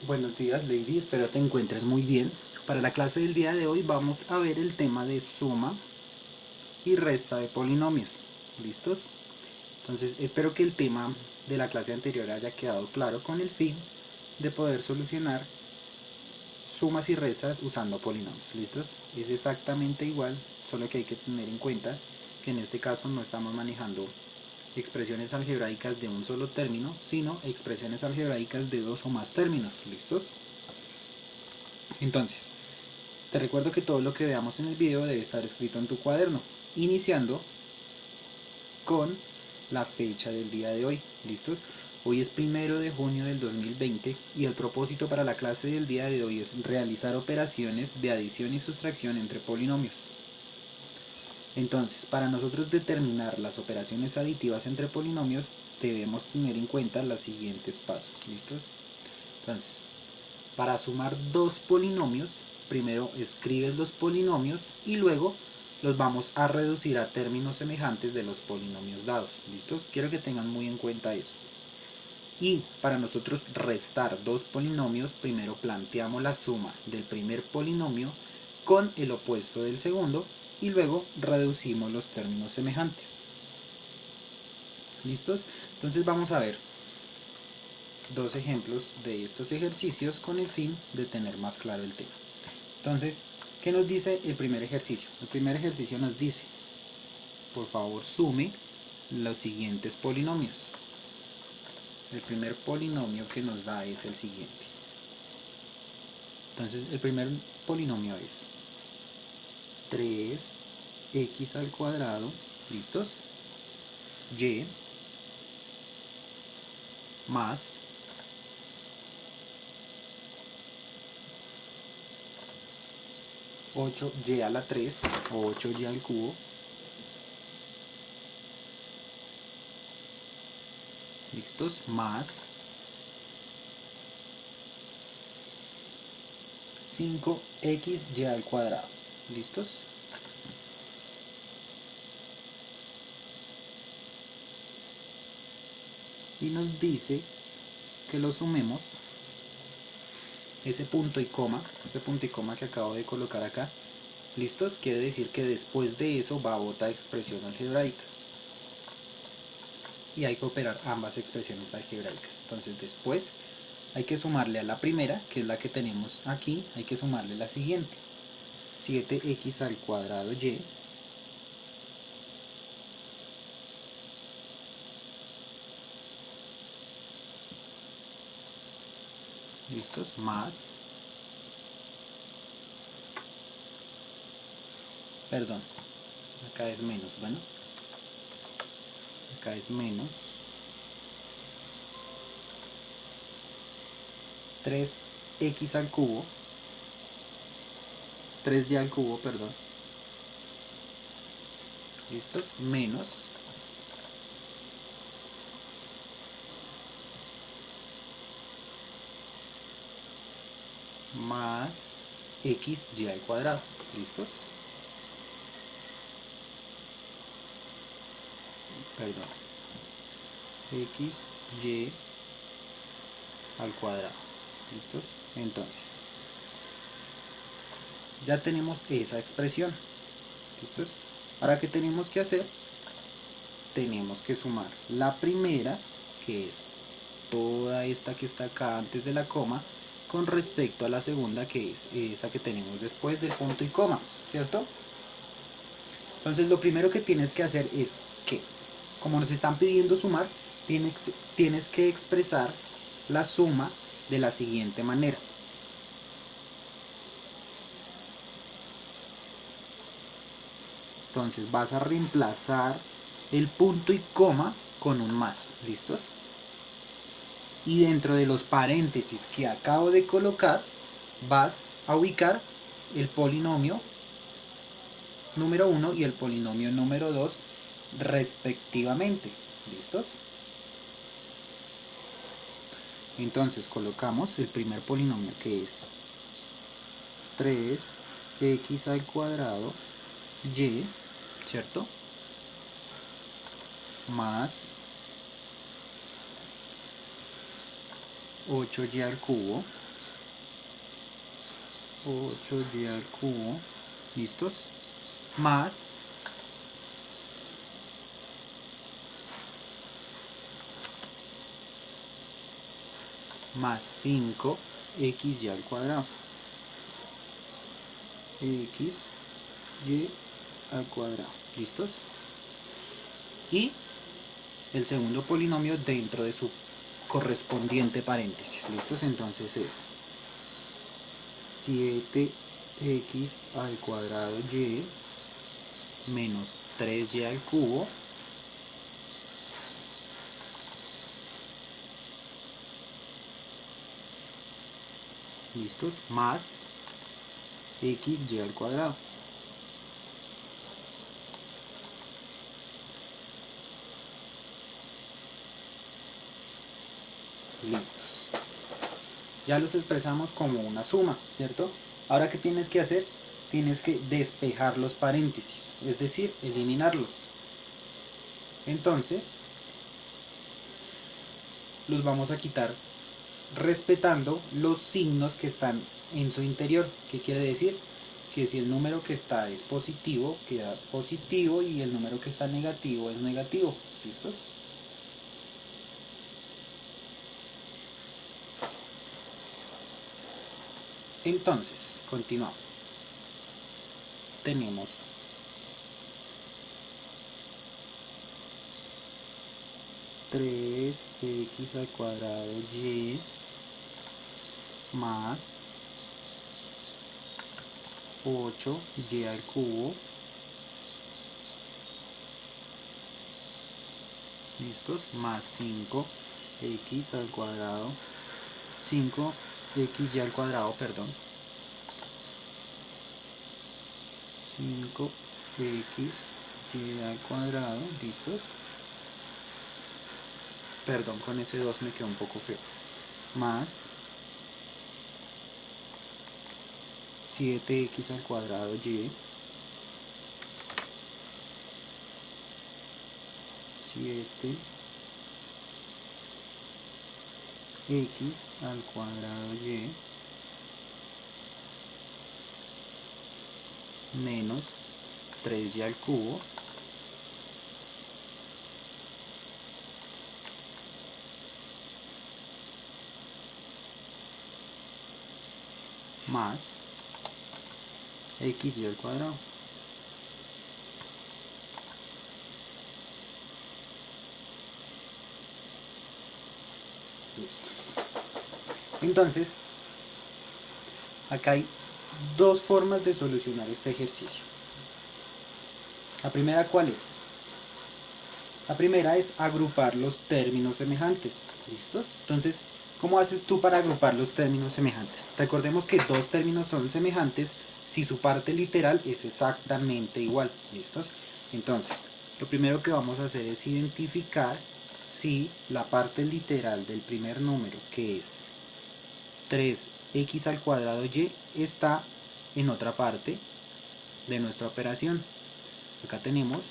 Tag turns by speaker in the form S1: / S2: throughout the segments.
S1: Buenos días, Lady. Espero te encuentres muy bien. Para la clase del día de hoy vamos a ver el tema de suma y resta de polinomios. ¿Listos? Entonces, espero que el tema de la clase anterior haya quedado claro con el fin de poder solucionar sumas y restas usando polinomios. ¿Listos? Es exactamente igual, solo que hay que tener en cuenta que en este caso no estamos manejando expresiones algebraicas de un solo término, sino expresiones algebraicas de dos o más términos. ¿Listos? Entonces, te recuerdo que todo lo que veamos en el video debe estar escrito en tu cuaderno, iniciando con la fecha del día de hoy. ¿Listos? Hoy es 1 de junio del 2020 y el propósito para la clase del día de hoy es realizar operaciones de adición y sustracción entre polinomios. Entonces, para nosotros determinar las operaciones aditivas entre polinomios, debemos tener en cuenta los siguientes pasos. ¿Listos? Entonces, para sumar dos polinomios, primero escribes los polinomios y luego los vamos a reducir a términos semejantes de los polinomios dados. ¿Listos? Quiero que tengan muy en cuenta eso. Y para nosotros restar dos polinomios, primero planteamos la suma del primer polinomio con el opuesto del segundo y luego reducimos los términos semejantes. ¿Listos? Entonces vamos a ver dos ejemplos de estos ejercicios con el fin de tener más claro el tema. Entonces, ¿qué nos dice el primer ejercicio? El primer ejercicio nos dice, por favor, sume los siguientes polinomios. El primer polinomio que nos da es el siguiente. Entonces, el primer polinomio es 3x al cuadrado, ¿listos? Y más 8y a la 3 o 8y al cubo, ¿listos? Más 5xy al cuadrado, ¿listos? Y nos dice que lo sumemos, ese punto y coma, este punto y coma que acabo de colocar acá, ¿listos? Quiere decir que después de eso va a otra expresión algebraica. Y hay que operar ambas expresiones algebraicas. Entonces después hay que sumarle a la primera, que es la que tenemos aquí, hay que sumarle la siguiente. 7x al cuadrado y ¿listos? Más, perdón, acá es menos, bueno, acá es menos 3x al cubo, 3y al cubo, perdón, ¿listos? Menos más xy al cuadrado, ¿listos? Perdón, xy al cuadrado, ¿listos? Entonces, ya tenemos esa expresión, ¿listos? Ahora, ¿qué tenemos que hacer? Tenemos que sumar la primera, que es toda esta que está acá antes de la coma, con respecto a la segunda, que es esta que tenemos después del punto y coma, ¿cierto? Entonces lo primero que tienes que hacer es que, como nos están pidiendo sumar, tienes que expresar la suma de la siguiente manera. Entonces vas a reemplazar el punto y coma con un más, ¿listos? Y dentro de los paréntesis que acabo de colocar, vas a ubicar el polinomio número 1 y el polinomio número 2 respectivamente. ¿Listos? Entonces colocamos el primer polinomio, que es 3x al cuadrado y, ¿cierto? Más 8y al cubo 8y al cubo, ¿listos? Más más 5xy al cuadrado, xy al cuadrado, ¿listos? Y el segundo polinomio dentro de su correspondiente paréntesis, ¿listos? Entonces es 7x al cuadrado y menos 3y al cubo ¿listos? Más xy al cuadrado. Listos. Ya los expresamos como una suma, ¿cierto? Ahora, ¿qué tienes que hacer? Tienes que despejar los paréntesis, es decir, eliminarlos. Entonces, los vamos a quitar respetando los signos que están en su interior. ¿Qué quiere decir? Que si el número que está es positivo, queda positivo, y el número que está negativo es negativo. ¿Listos? Entonces, continuamos. Tenemos 3x al cuadrado y más 8y al cubo, ¿listos? Más 5x al cuadrado, 5xy al cuadrado, perdón, 5xy al cuadrado, ¿listos? Perdón, con ese 2 me quedó un poco feo. Más 7x al cuadrado y 7x al cuadrado y menos 3y al cubo más xy al cuadrado. Listos. Entonces, acá hay dos formas de solucionar este ejercicio. La primera, ¿cuál es? La primera es agrupar los términos semejantes. ¿Listos? Entonces, ¿cómo haces tú para agrupar los términos semejantes? Recordemos que dos términos son semejantes si su parte literal es exactamente igual. ¿Listos? Entonces, lo primero que vamos a hacer es identificar si la parte literal del primer número, que es 3x al cuadrado y, está en otra parte de nuestra operación. Acá tenemos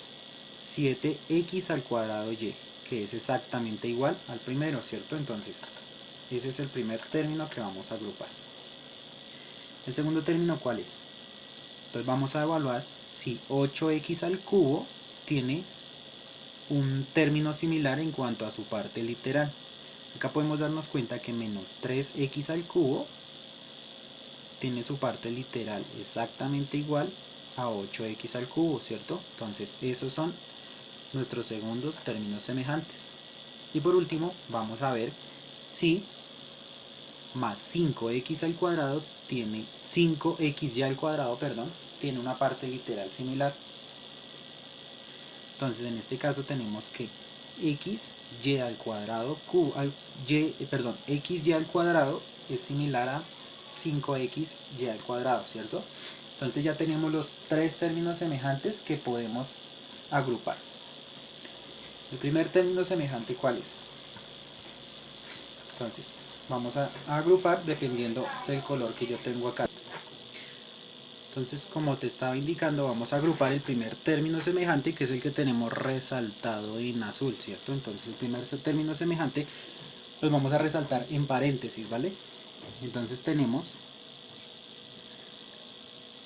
S1: 7x al cuadrado y, que es exactamente igual al primero, ¿cierto? Entonces, ese es el primer término que vamos a agrupar. El segundo término, ¿cuál es? Entonces vamos a evaluar si 8x al cubo tiene un término similar en cuanto a su parte literal. Acá podemos darnos cuenta que menos 3x al cubo tiene su parte literal exactamente igual a 8x al cubo, ¿cierto? Entonces esos son nuestros segundos términos semejantes. Y por último vamos a ver si más 5x al cuadrado tiene 5xy al cuadrado, perdón, tiene una parte literal similar. Entonces en este caso tenemos que xy al cuadrado xy al cuadrado es similar a 5xy al cuadrado, ¿cierto? Entonces ya tenemos los tres términos semejantes que podemos agrupar. El primer término semejante, ¿cuál es? Entonces vamos a agrupar dependiendo del color que yo tengo acá. Entonces, como te estaba indicando, vamos a agrupar el primer término semejante, que es el que tenemos resaltado en azul, ¿cierto? Entonces el primer término semejante los vamos a resaltar en paréntesis, ¿vale? Entonces tenemos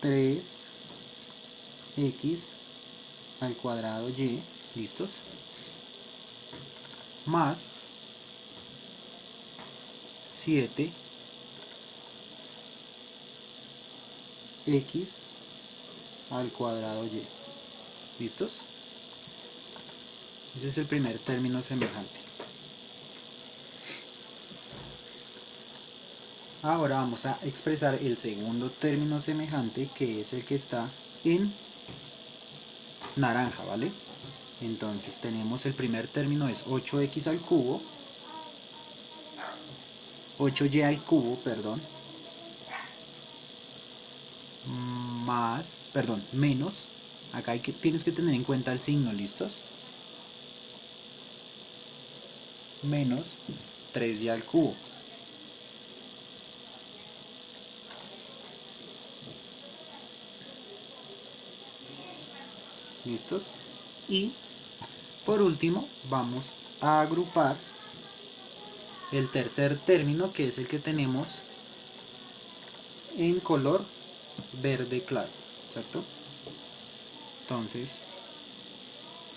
S1: 3x al cuadrado y, ¿listos? Más 7x al cuadrado y, ¿listos? Ese es el primer término semejante. Ahora vamos a expresar el segundo término semejante, que es el que está en naranja, ¿vale? Entonces tenemos el primer término es 8x al cubo, 8y al cubo, perdón, menos, acá tienes que tener en cuenta el signo, ¿listos? Menos 3y al cubo. ¿Listos? Y por último vamos a agrupar el tercer término, que es el que tenemos en color verde claro, ¿cierto? Entonces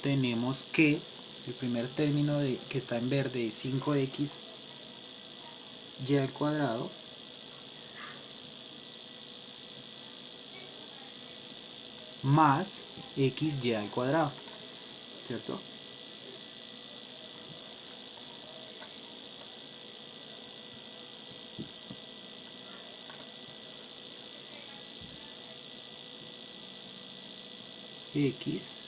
S1: tenemos que el primer término que está en verde es 5x y al cuadrado más xy al cuadrado, ¿cierto? X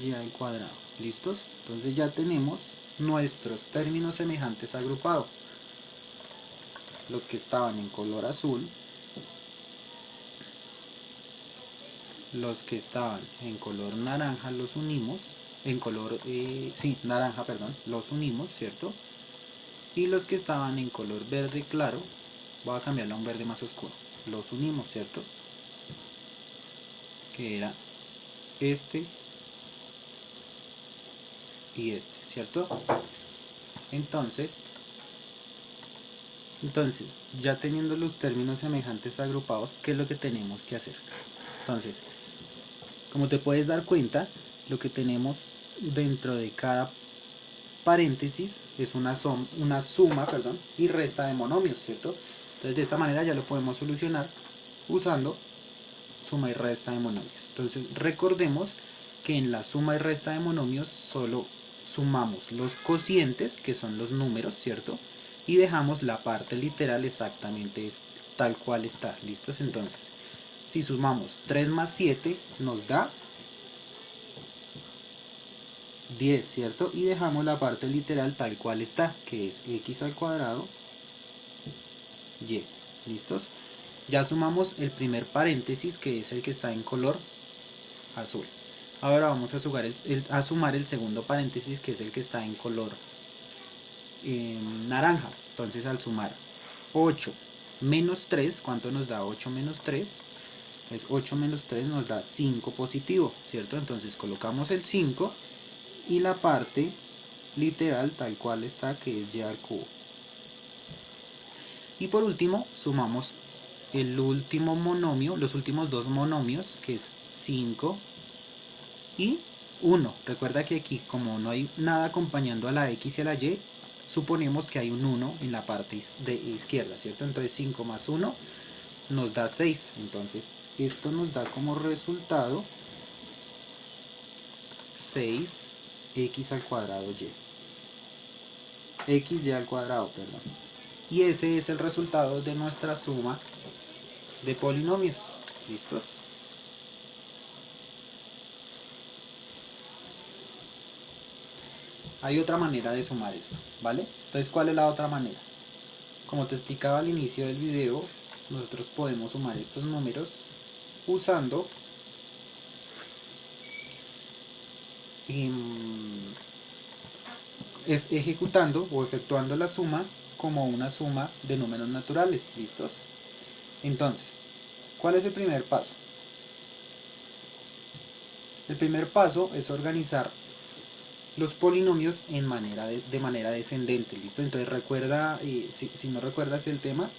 S1: y al cuadrado, ¿listos? Entonces ya tenemos nuestros términos semejantes agrupados. Los que estaban en color azul, los que estaban en color naranja los unimos, en color, naranja, perdón, los unimos, ¿cierto? Y los que estaban en color verde claro, voy a cambiarlo a un verde más oscuro, los unimos, ¿cierto? Que era este y este, ¿cierto? Entonces, ya teniendo los términos semejantes agrupados, ¿qué es lo que tenemos que hacer? Entonces, como te puedes dar cuenta, lo que tenemos dentro de cada paréntesis es una suma y resta de monomios, ¿cierto? Entonces de esta manera ya lo podemos solucionar usando suma y resta de monomios. Entonces recordemos que en la suma y resta de monomios solo sumamos los cocientes, que son los números, ¿cierto? Y dejamos la parte literal exactamente tal cual está, ¿listos? Entonces, si sumamos 3 más 7 nos da 10, ¿cierto? Y dejamos la parte literal tal cual está, que es x al cuadrado y, ¿listos? Ya sumamos el primer paréntesis, que es el que está en color azul. Ahora vamos a sumar el segundo paréntesis, que es el que está en color naranja. Entonces al sumar 8 menos 3, ¿cuánto nos da 8 menos 3? Pues 8 menos 3 nos da 5 positivo, ¿cierto? Entonces colocamos el 5 y la parte literal tal cual está, que es y al cubo. Y por último sumamos el último monomio, los últimos dos monomios, que es 5 y 1. Recuerda que aquí, como no hay nada acompañando a la x y a la y, suponemos que hay un 1 en la parte de izquierda, ¿cierto? Entonces 5 más 1 nos da 6. Entonces esto nos da como resultado 6x al cuadrado y. Xy al cuadrado, perdón. Y ese es el resultado de nuestra suma de polinomios. ¿Listos? Hay otra manera de sumar esto, ¿vale? Entonces, ¿cuál es la otra manera? Como te explicaba al inicio del video, nosotros podemos sumar estos números usando ejecutando o efectuando la suma como una suma de números naturales. ¿Listos? Entonces, ¿cuál es el primer paso? El primer paso es organizar los polinomios de manera descendente. ¿Listo? Entonces recuerda, si no recuerdas el tema,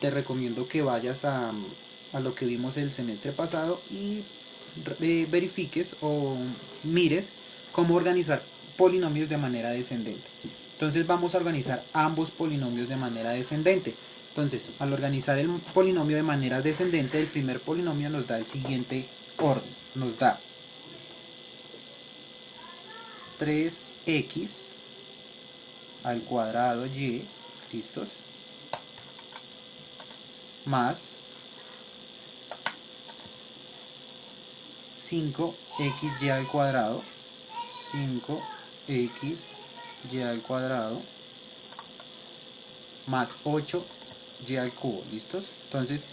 S1: te recomiendo que vayas a lo que vimos el semestre pasado y verifiques o mires cómo organizar polinomios de manera descendente. Entonces vamos a organizar ambos polinomios de manera descendente. Entonces, al organizar el polinomio de manera descendente, el primer polinomio nos da el siguiente orden. Nos da 3x al cuadrado y, ¿listos? Más 5xy al cuadrado, 5xy al cuadrado, más 8y al cubo, ¿listos? Entonces,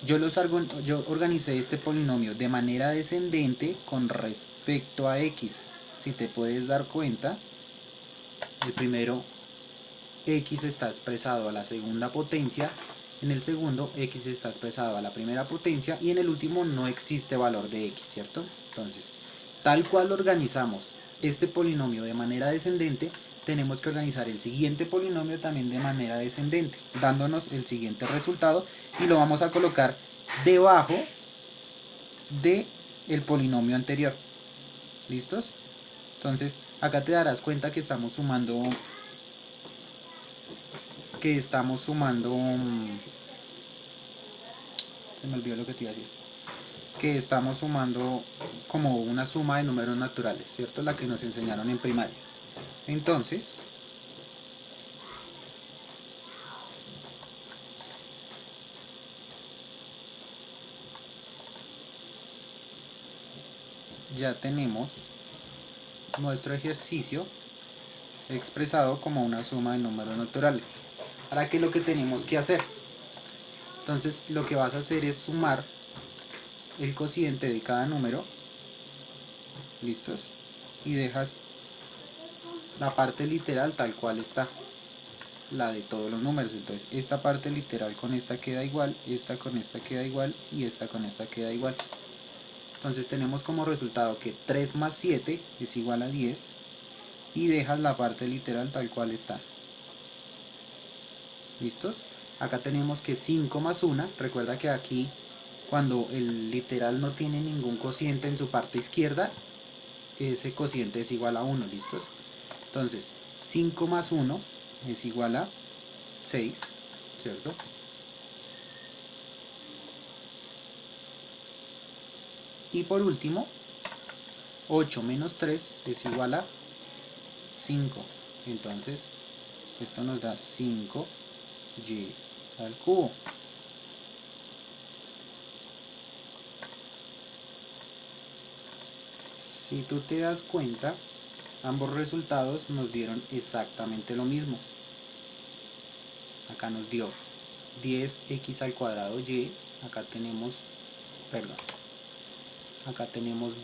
S1: yo organicé este polinomio de manera descendente con respecto a x. Si te puedes dar cuenta, el primero x está expresado a la segunda potencia, en el segundo x está expresado a la primera potencia y en el último no existe valor de x, ¿cierto? Entonces, tal cual organizamos este polinomio de manera descendente, tenemos que organizar el siguiente polinomio también de manera descendente, dándonos el siguiente resultado y lo vamos a colocar debajo de el polinomio anterior. ¿Listos? Entonces, acá te darás cuenta que estamos sumando se me olvidó lo que te iba a decir, que estamos sumando como una suma de números naturales, ¿cierto? La que nos enseñaron en primaria. Entonces, ya tenemos nuestro ejercicio expresado como una suma de números naturales. Ahora, ¿qué es lo que tenemos que hacer? Entonces, lo que vas a hacer es sumar el cociente de cada número, ¿listos? Y dejas la parte literal tal cual está, la de todos los números. Entonces, esta parte literal con esta queda igual, esta con esta queda igual y esta con esta queda igual. Entonces tenemos como resultado que 3 más 7 es igual a 10 y dejas la parte literal tal cual está. ¿Listos? Acá tenemos que 5 más 1, recuerda que aquí cuando el literal no tiene ningún cociente en su parte izquierda, ese cociente es igual a 1, ¿listos? Entonces 5 más 1 es igual a 6, ¿cierto? Y por último, 8 menos 3 es igual a 5. Entonces, esto nos da 5y al cubo. Si tú te das cuenta, ambos resultados nos dieron exactamente lo mismo. Acá nos dio 10x al cuadrado y, acá tenemos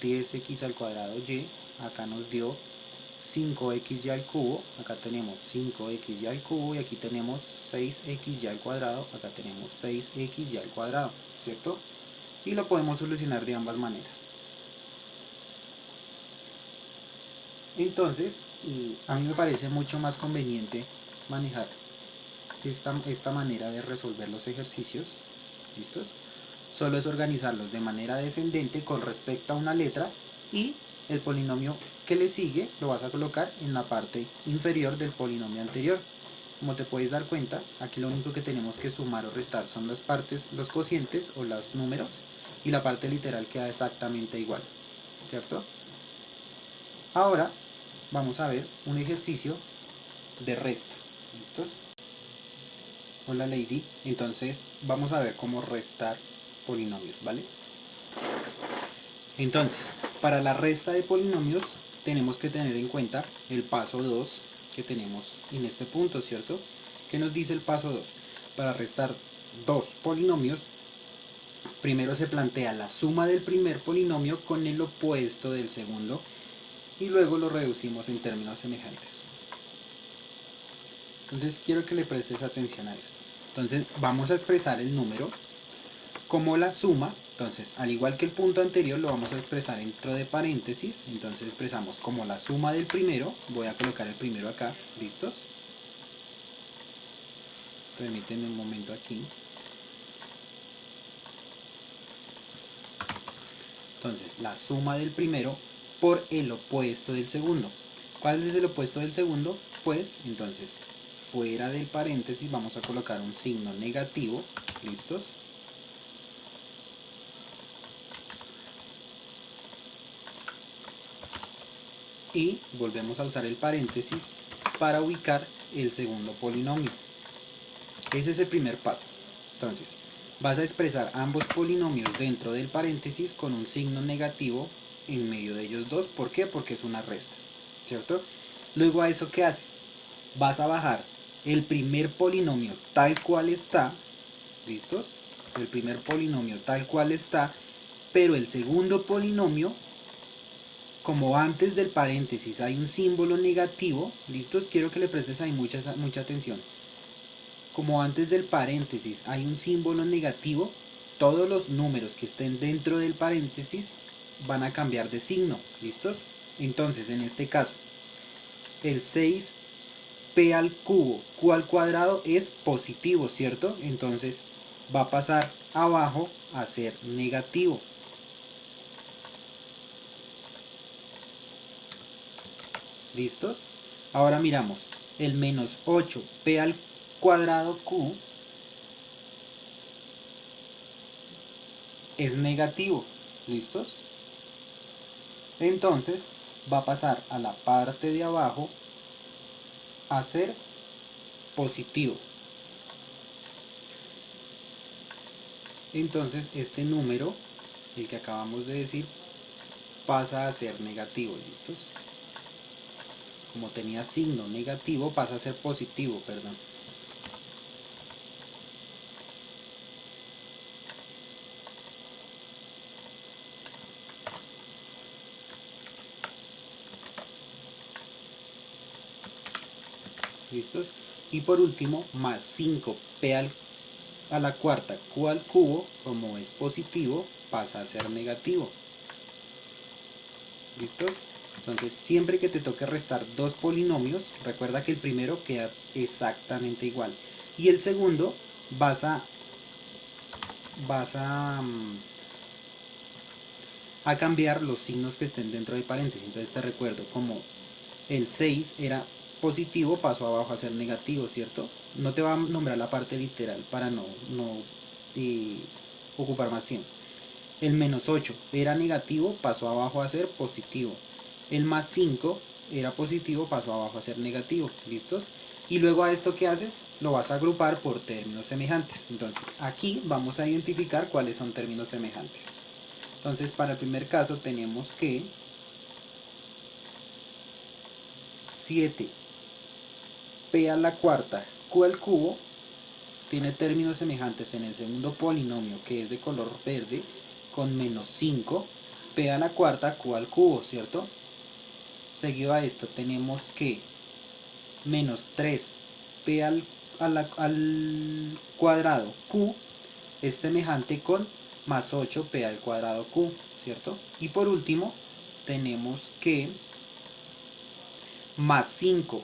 S1: 10x al cuadrado y, acá nos dio 5xy al cubo, acá tenemos 5xy al cubo y aquí tenemos 6xy al cuadrado, acá tenemos 6xy al cuadrado, ¿cierto? Y lo podemos solucionar de ambas maneras. Entonces, a mí me parece mucho más conveniente manejar esta manera de resolver los ejercicios, ¿listos? Solo es organizarlos de manera descendente con respecto a una letra y el polinomio que le sigue lo vas a colocar en la parte inferior del polinomio anterior. Como te puedes dar cuenta, aquí lo único que tenemos que sumar o restar son las partes, los cocientes o los números, y la parte literal queda exactamente igual, ¿cierto? Ahora vamos a ver un ejercicio de resta. ¿Listos? Hola Lady, entonces vamos a ver cómo restar polinomios, ¿vale? Entonces, para la resta de polinomios tenemos que tener en cuenta el paso 2 que tenemos en este punto, ¿cierto? ¿Qué nos dice el paso 2? Para restar dos polinomios, primero se plantea la suma del primer polinomio con el opuesto del segundo y luego lo reducimos en términos semejantes. Entonces quiero que le prestes atención a esto. Entonces vamos a expresar el número como la suma. Entonces, al igual que el punto anterior, lo vamos a expresar dentro de paréntesis. Entonces expresamos como la suma del primero. Voy a colocar el primero acá. ¿Listos? Permítanme un momento aquí. Entonces, la suma del primero por el opuesto del segundo. ¿Cuál es el opuesto del segundo? Pues, entonces, fuera del paréntesis vamos a colocar un signo negativo. ¿Listos? Y volvemos a usar el paréntesis para ubicar el segundo polinomio. Ese es el primer paso. Entonces, vas a expresar ambos polinomios dentro del paréntesis con un signo negativo en medio de ellos dos. ¿Por qué? Porque es una resta, ¿cierto? Luego a eso, ¿qué haces? Vas a bajar el primer polinomio tal cual está, ¿listos? El primer polinomio tal cual está, pero el segundo polinomio, como antes del paréntesis hay un símbolo negativo, ¿listos? Quiero que le prestes ahí mucha atención. Como antes del paréntesis hay un símbolo negativo, todos los números que estén dentro del paréntesis van a cambiar de signo, ¿listos? Entonces, en este caso, el 6p al cubo, q al cuadrado es positivo, ¿cierto? Entonces va a pasar abajo a ser negativo. ¿Listos? Ahora miramos, el menos 8p al cuadrado q es negativo. ¿Listos? Entonces va a pasar a la parte de abajo a ser positivo. Entonces este número, el que acabamos de decir, pasa a ser negativo. ¿Listos? Como tenía signo negativo, pasa a ser positivo, perdón. ¿Listos? Y por último, más 5p a la cuarta q al cubo, como es positivo, pasa a ser negativo. ¿Listos? Entonces, siempre que te toque restar dos polinomios, recuerda que el primero queda exactamente igual. Y el segundo vas a cambiar los signos que estén dentro de paréntesis. Entonces te recuerdo, como el 6 era positivo, pasó abajo a ser negativo, ¿cierto? No te va a nombrar la parte literal para no ocupar más tiempo. El menos 8 era negativo, pasó abajo a ser positivo. El más 5 era positivo, pasó abajo a ser negativo. ¿Listos? Y luego a esto, ¿qué haces? Lo vas a agrupar por términos semejantes. Entonces aquí vamos a identificar cuáles son términos semejantes. Entonces para el primer caso tenemos que 7p a la cuarta q al cubo tiene términos semejantes en el segundo polinomio, que es de color verde, con menos 5p a la cuarta q al cubo, ¿cierto? Seguido a esto tenemos que menos 3p al cuadrado q es semejante con más 8p al cuadrado q, ¿cierto? Y por último tenemos que más 5p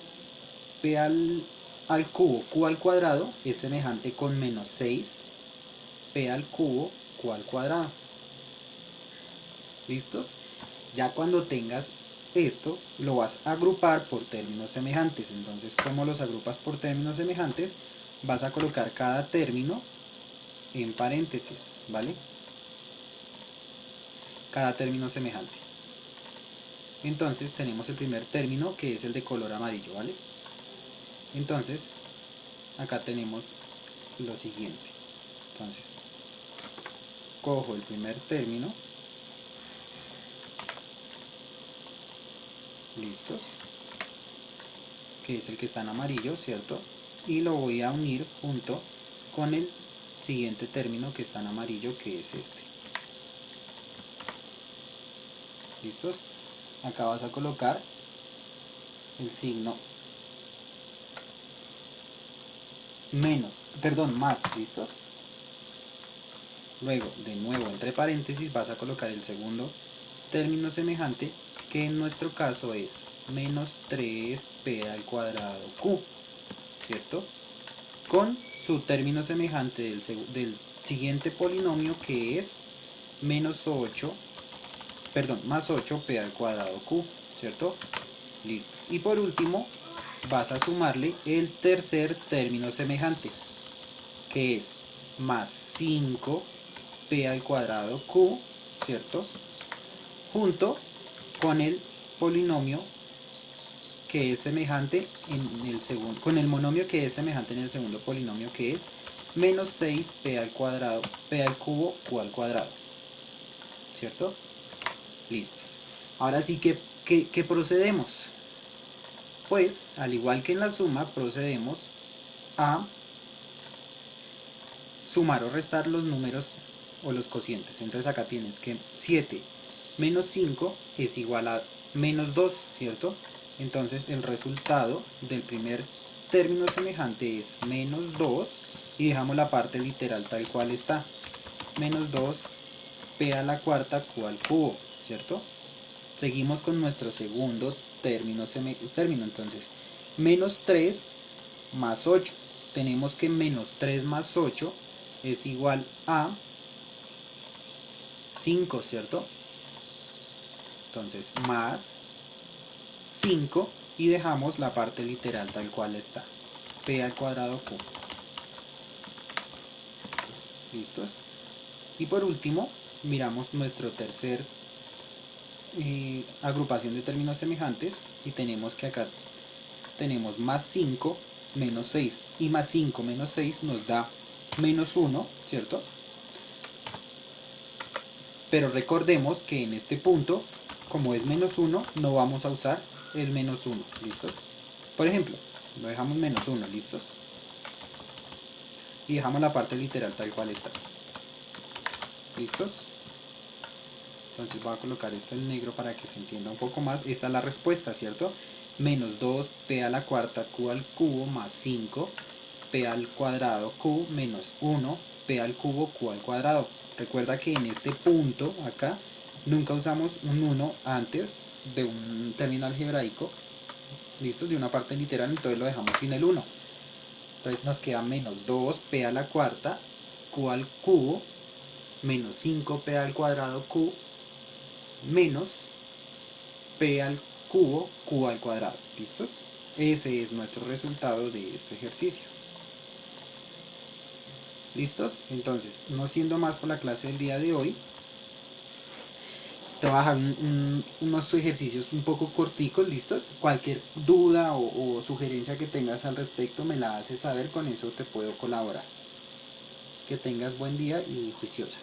S1: al cubo q al cuadrado es semejante con menos 6p al cubo q al cuadrado. ¿Listos? Ya cuando tengas esto, lo vas a agrupar por términos semejantes. Entonces, ¿cómo los agrupas por términos semejantes? Vas a colocar cada término en paréntesis, ¿vale? Cada término semejante. Entonces tenemos el primer término, que es el de color amarillo, ¿vale? Entonces acá tenemos lo siguiente. Entonces cojo el primer término, listos, que es el que está en amarillo, ¿cierto? Y lo voy a unir junto con el siguiente término que está en amarillo, que es este. ¿Listos? Acá vas a colocar el signo más, ¿listos? Luego, de nuevo, entre paréntesis, vas a colocar el segundo término semejante, que en nuestro caso es menos 3p al cuadrado q, ¿cierto? Con su término semejante del siguiente polinomio, que es menos 8 perdón, más 8p al cuadrado q, ¿cierto? Listos. Y por último, vas a sumarle el tercer término semejante, que es más 5p al cuadrado q, ¿cierto? Junto con el polinomio que es semejante en el segundo, con el monomio que es semejante en el segundo polinomio, que es menos 6p al cuadrado, p al cubo, q al cuadrado, ¿cierto? Listos. Ahora sí que procedemos. Pues, al igual que en la suma, procedemos a sumar o restar los números o los cocientes. Entonces acá tienes que 7 menos 5 es igual a menos 2, ¿cierto? Entonces el resultado del primer término semejante es menos 2 y dejamos la parte literal tal cual está. Menos 2 p a la cuarta q al cubo, ¿cierto? Seguimos con nuestro segundo término, entonces menos 3 más 8. Tenemos que menos 3 más 8 es igual a 5, ¿cierto? Entonces más 5 y dejamos la parte literal tal cual está. P al cuadrado Q. ¿Listos? Y por último, miramos nuestro tercer agrupación de términos semejantes y tenemos que acá tenemos más 5 menos 6 y más 5 menos 6 nos da menos 1, ¿cierto? Pero recordemos que en este punto, como es menos 1, no vamos a usar el menos 1, ¿listos? Por ejemplo, lo dejamos menos 1, ¿listos? Y dejamos la parte literal tal cual está. ¿Listos? Entonces voy a colocar esto en negro para que se entienda un poco más. Esta es la respuesta, ¿cierto? Menos 2p a la cuarta q al cubo más 5 p al cuadrado q menos 1 p al cubo q al cuadrado. Recuerda que en este punto acá nunca usamos un 1 antes de un término algebraico, ¿listo? De una parte literal, entonces lo dejamos sin el 1. Entonces nos queda menos 2p a la cuarta q al cubo menos 5p al cuadrado q menos p al cubo q al cuadrado. ¿Listos? Ese es nuestro resultado de este ejercicio. ¿Listos? Entonces, no siendo más por la clase del día de hoy, te voy a dejar unos ejercicios un poco corticos, ¿listos? Cualquier duda o sugerencia que tengas al respecto me la haces saber, con eso te puedo colaborar. Que tengas buen día y juiciosa.